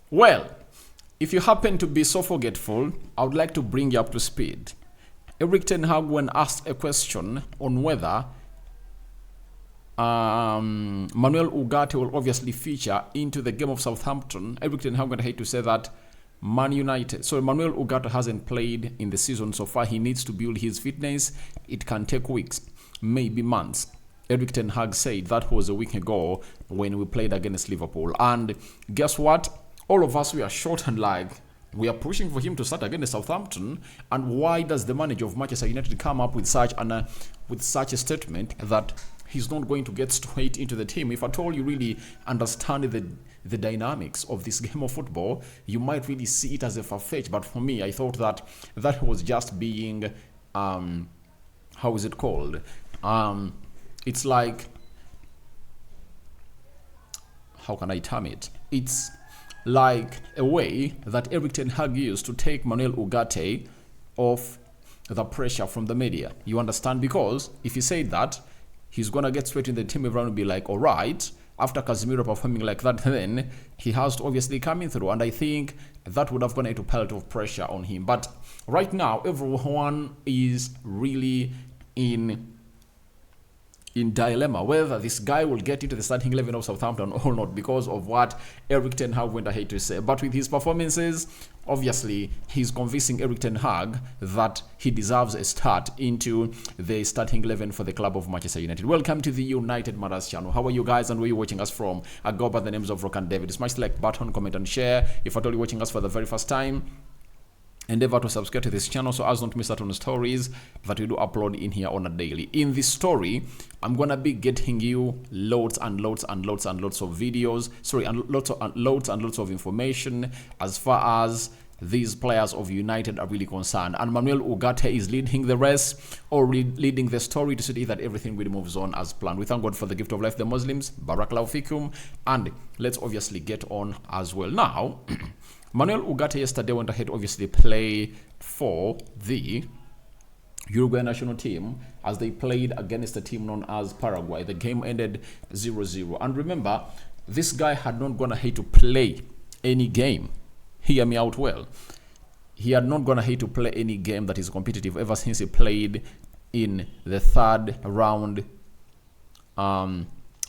Well, if you happen to be so forgetful, I would like to bring you up to speed. Erik ten Hag, when asked a question on whether Manuel Ugarte will obviously feature into the game of Southampton, Erik ten Hag would hate to say that Manuel Ugarte hasn't played in the season so far. He needs to build his fitness. It can take weeks, maybe months. Erik ten Hag said that was a week ago when we played against Liverpool. And guess what? All of us, we are short and like, we are pushing for him to start against Southampton. And why does the manager of Manchester United come up with such a statement that he's not going to get straight into the team? If at all you really understand the dynamics of this game of football, you might really see it as a far-fetched. But for me, I thought that was just being, how is it called? It's like, how can I term it? It's like a way that Erik ten Hag used to take Manuel Ugarte off the pressure from the media. You understand? Because if he said that, he's going to get straight in the team, everyone will be like, all right, after Casemiro performing like that, then he has to obviously come in through. And I think that would have gone into a pelt of pressure on him. But right now, everyone is really in dilemma whether this guy will get into the starting 11 of Southampton or not, because of what Erik ten Hag went ahead to say. But with his performances, obviously, he's convincing Erik ten Hag that he deserves a start into the starting 11 for the club of Manchester United. Welcome to the United Matters channel. How are you guys and where are you watching us from? I go by the names of Rock and David. Smash the like button, comment and share. If at all you're watching us for the very first time, endeavor to subscribe to this channel so as not to miss out on the stories that we do upload in here on a daily. In this story, I'm gonna be getting you loads and loads and loads and loads of videos, and loads of information as far as these players of United are really concerned. And Manuel Ugarte is leading the race or leading the story to see that everything really moves on as planned. We thank God for the gift of life, the Muslims, Barakallahu fikum, and let's obviously get on as well. Now, Manuel Ugarte yesterday went ahead obviously play for the Uruguay national team as they played against a team known as Paraguay. The game ended 0-0. And remember, this guy had not gone ahead to play any game. Hear me out well. He had not gone ahead to play any game that is competitive ever since he played in the third round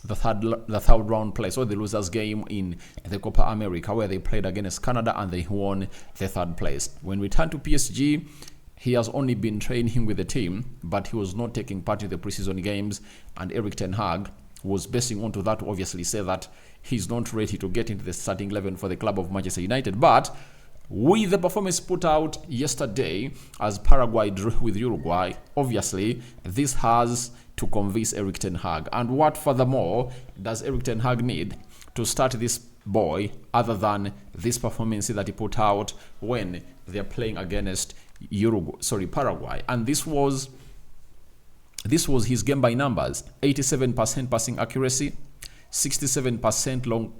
the third round play, so the losers game in the Copa America, where they played against Canada and they won the third place. When we turn to PSG, he has only been training with the team, but he was not taking part in the preseason games, and Erik ten Hag was basing onto that to obviously say that he's not ready to get into the starting 11 for the club of Manchester United. But with the performance put out yesterday as Paraguay drew with Uruguay, obviously this has to convince Erik ten Hag. And what furthermore does Erik ten Hag need to start this boy other than this performance that he put out when they're playing against Paraguay? And this was his game by numbers: 87% passing accuracy, 67%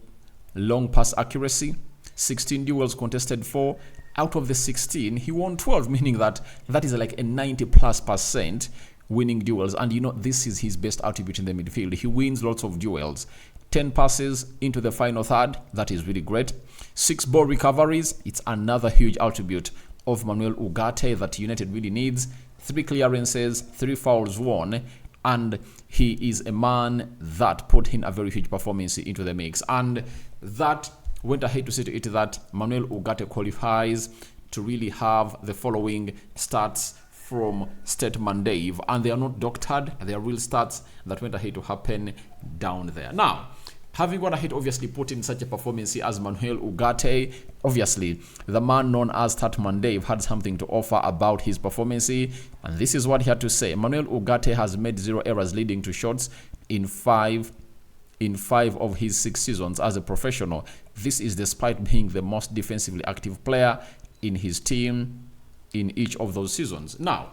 long pass accuracy, 16 duels contested 4. Out of the 16, he won 12, meaning that is like a 90+% winning duels. And you know, this is his best attribute in the midfield. He wins lots of duels. 10 passes into the final third, that is really great. 6 ball recoveries, it's another huge attribute of Manuel Ugarte that United really needs. 3 clearances, 3 fouls won, and he is a man that put in a very huge performance into the mix. And that went ahead to say to it that Manuel Ugarte qualifies to really have the following stats from Statement Dave, and they are not doctored, they are real stats that went ahead to happen down there. Now, having gone ahead obviously put in such a performance as Manuel Ugarte, obviously the man known as Statman Dave had something to offer about his performance, and this is what he had to say. Manuel Ugarte has made 0 errors leading to shots in 5 of his 6 seasons as a professional. This is despite being the most defensively active player in his team in each of those seasons. Now,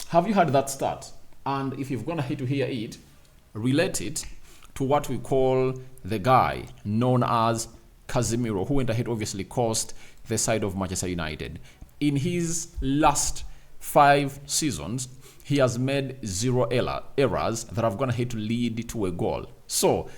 have you heard that stat? And if you've gone ahead to hear it, relate it to what we call the guy known as Casemiro, who went ahead obviously cost the side of Manchester United. In his last 5 seasons, he has made 0 errors that have gone ahead to lead to a goal. So,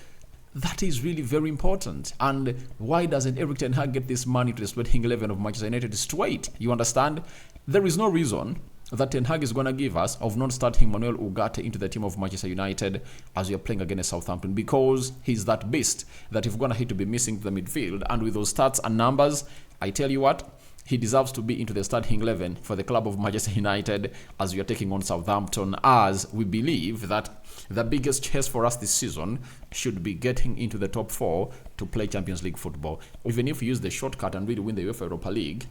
That is really very important. And why doesn't Erik Ten Hag get this money to the starting 11 of Manchester United straight? You understand? There is no reason that Ten Hag is going to give us of not starting Manuel Ugarte into the team of Manchester United as we are playing against Southampton, because he's that beast that if we're going to hit to be missing the midfield. And with those stats and numbers, I tell you what, he deserves to be into the starting 11 for the club of Manchester United as we are taking on Southampton, as we believe that the biggest chase for us this season should be getting into the top 4 to play Champions League football. Even if we use the shortcut and really win the UEFA Europa League,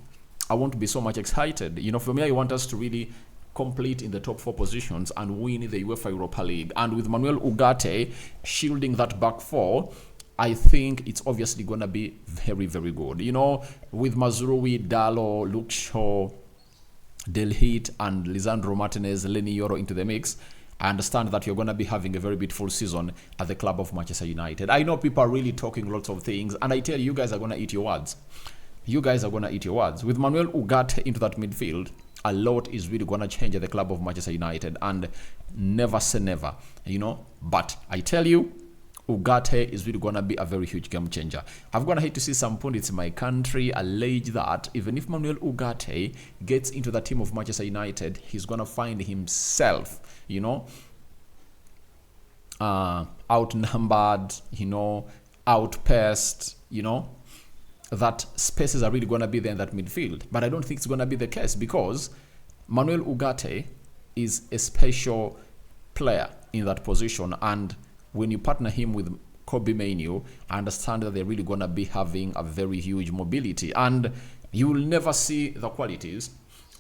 I won't be so much excited. You know, for me, I want us to really complete in the top 4 positions and win the UEFA Europa League. And with Manuel Ugarte shielding that back 4, I think it's obviously going to be very, very good. You know, with Mazraou, Diallo, Luke Shaw, Del Hit, and Lisandro Martinez, Lenny Yoro into the mix, I understand that you're going to be having a very beautiful season at the club of Manchester United. I know people are really talking lots of things, and I tell you, you guys are going to eat your words. You guys are going to eat your words. With Manuel Ugarte into that midfield, a lot is really going to change at the club of Manchester United, and never say never, you know. But I tell you, Ugarte is really going to be a very huge game changer. I've gone ahead to see some pundits in my country allege that even if Manuel Ugarte gets into the team of Manchester United, he's going to find himself, you know, outnumbered, you know, outpaced, you know, that spaces are really going to be there in that midfield. But I don't think it's going to be the case, because Manuel Ugarte is a special player in that position, and when you partner him with Kobbie Mainoo, I understand that they're really going to be having a very huge mobility, and you will never see the qualities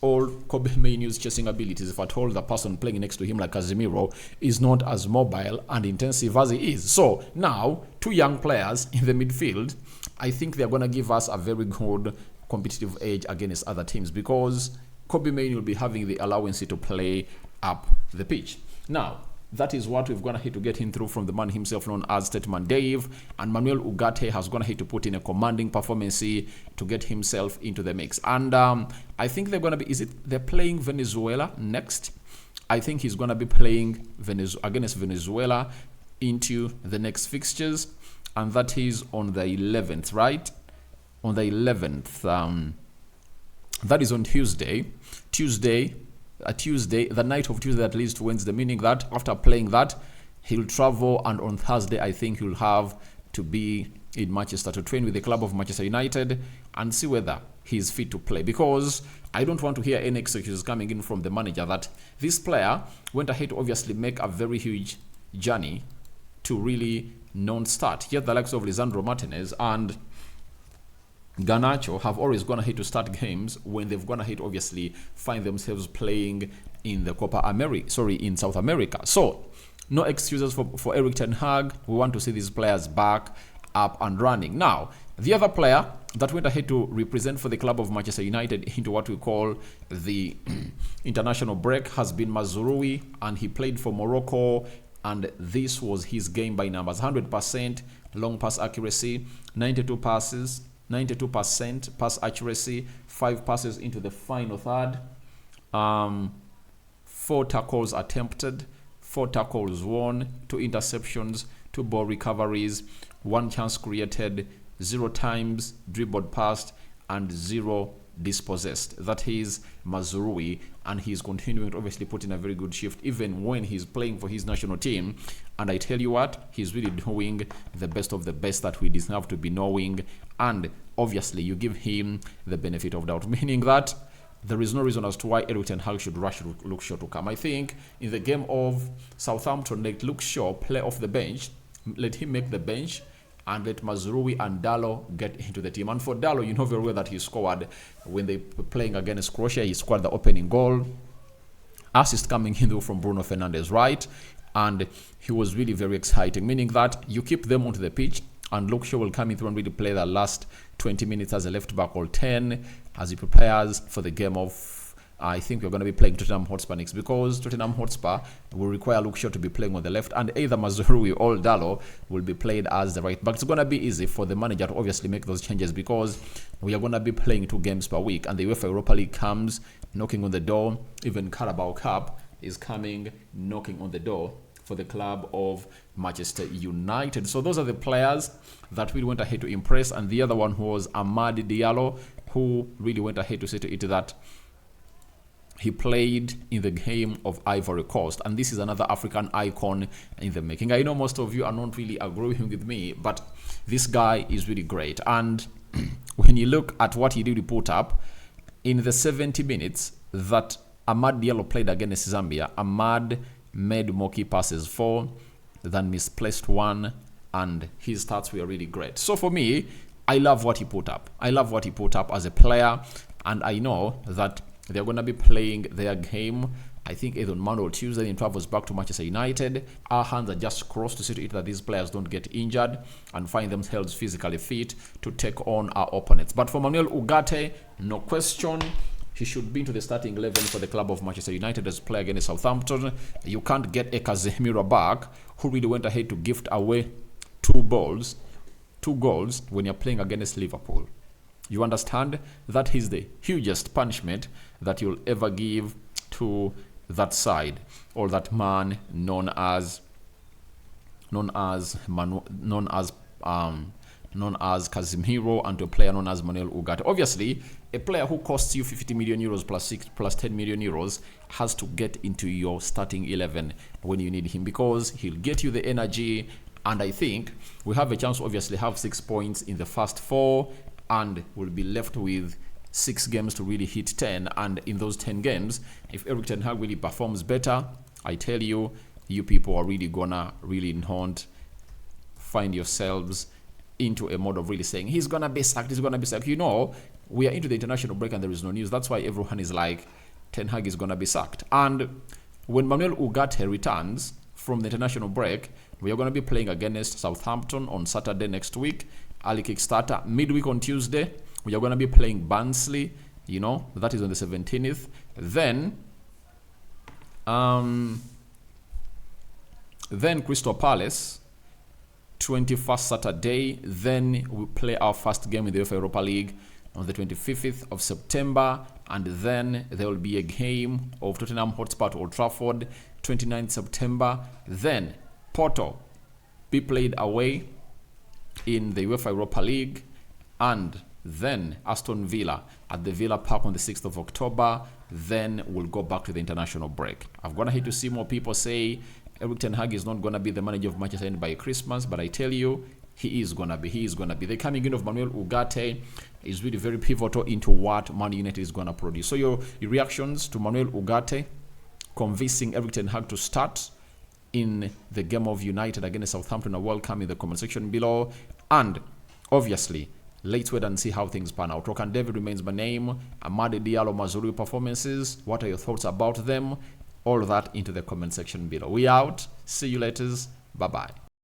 or Kobbie Mainoo's chasing abilities if at all the person playing next to him, like Casemiro, is not as mobile and intensive as he is. So now, 2 young players in the midfield, I think they're going to give us a very good competitive edge against other teams, because Kobbie Mainoo will be having the allowance to play up the pitch. Now, that is what we've gone ahead to get him through from the man himself known as Statement Dave, and Manuel Ugarte has gone ahead to put in a commanding performance to get himself into the mix. And I think they're going to be, they're playing Venezuela next. I think he's going to be playing against Venezuela into the next fixtures, and that is on the 11th, right? On the 11th, that is on Tuesday, the night of Tuesday that leads to Wednesday, meaning that after playing that, he'll travel, and on Thursday, I think he'll have to be in Manchester to train with the club of Manchester United and see whether he's fit to play, because I don't want to hear any excuses coming in from the manager that this player went ahead to obviously make a very huge journey to really non-start. Yet the likes of Lisandro Martinez and Garnacho have always gone ahead to start games when they've gone ahead to obviously find themselves playing in the in South America. So no excuses for Erik Ten Hag. We want to see these players back up and running. Now, the other player that went ahead to represent for the club of Manchester United into what we call the international break has been Mazraou, and he played for Morocco, and this was his game by numbers: 100% long pass accuracy, 92% pass accuracy, 5 passes into the final third, 4 tackles attempted, 4 tackles won, 2 interceptions, 2 ball recoveries, 1 chance created, 0 times dribbled past, and 0 dispossessed. That is Mazraou, and he's continuing to obviously put in a very good shift even when he's playing for his national team. And I tell you what, he's really doing the best of the best that we deserve to be knowing, and obviously you give him the benefit of doubt, meaning that there is no reason as to why Erik Ten Hag should rush Luke Shaw to come. I think in the game of Southampton, let Luke Shaw play off the bench, let him make the bench, and let Mazraou and Diallo get into the team. And for Diallo, you know very well that he scored when they were playing against Croatia. He scored the opening goal. Assist coming in though from Bruno Fernandes, right? And he was really very exciting, meaning that you keep them onto the pitch, and Luke Shaw will come in through and really play the last 20 minutes as a left back or 10 as he prepares for the game of, I think we're going to be playing Tottenham Hotspur next, because Tottenham Hotspur will require Luke Shaw to be playing on the left, and either Mazraou or Diallo will be played as the right back. It's going to be easy for the manager to obviously make those changes, because we are going to be playing 2 games per week, and the UEFA Europa League comes knocking on the door. Even Carabao Cup is coming knocking on the door for the club of Manchester United. So those are the players that really went ahead to impress. And the other one was Amad Diallo, who really went ahead to say to it that he played in the game of Ivory Coast, and this is another African icon in the making. I know most of you are not really agreeing with me, but this guy is really great. And when you look at what he did put up in the 70 minutes that Amad Diallo played against Zambia, Amad made more key passes 4 than misplaced 1, and his stats were really great. So for me, I love what he put up. I love what he put up as a player, and I know that they're going to be playing their game, I think, either on Monday or Tuesday, and travels back to Manchester United. Our hands are just crossed to see to it that these players don't get injured and find themselves physically fit to take on our opponents. But for Manuel Ugarte, no question, he should be into the starting 11 for the club of Manchester United as play against Southampton. You can't get a Casemiro back who really went ahead to gift away two goals when you're playing against Liverpool. You understand? That is the hugest punishment that you'll ever give to that side, or that man known as Casemiro, and to a player known as Manuel Ugarte. Obviously, a player who costs you 50 million euros plus 10 million euros has to get into your starting 11 when you need him, because he'll get you the energy. And I think we have a chance to obviously have 6 points in the first 4, and we'll be left with 6 games to really hit 10. And in those 10 games, if Erik ten Hag really performs better, I tell you, you people are really gonna not find yourselves into a mode of really saying he's gonna be sacked. You know, we are into the international break and there is no news. That's why everyone is like, Ten Hag is gonna be sacked. And when Manuel Ugarte returns from the international break, we are going to be playing against Southampton on Saturday next week. Early kickstarter. Midweek on Tuesday, we are going to be playing Barnsley. You know, that is on the 17th. Then Crystal Palace, 21st Saturday. Then we play our first game in the UEFA Europa League on the 25th of September. And then there will be a game of Tottenham Hotspur at Old Trafford, 29th September. Then Porto be played away in the UEFA Europa League, and then Aston Villa at the Villa Park on the 6th of October. Then we'll go back to the international break. I've gone ahead to see more people say Erik ten Hag is not going to be the manager of Manchester United by Christmas, but I tell you, he is going to be. The coming in of Manuel Ugarte is really very pivotal into what Man United is going to produce. So your reactions to Manuel Ugarte convincing Erik ten Hag to start in the game of United against Southampton are welcome in the comment section below. And obviously, let's wait and see how things pan out. Rock and David remains my name. Amad Diallo, Mazraou performances. What are your thoughts about them? All that into the comment section below. We out. See you later. Bye-bye.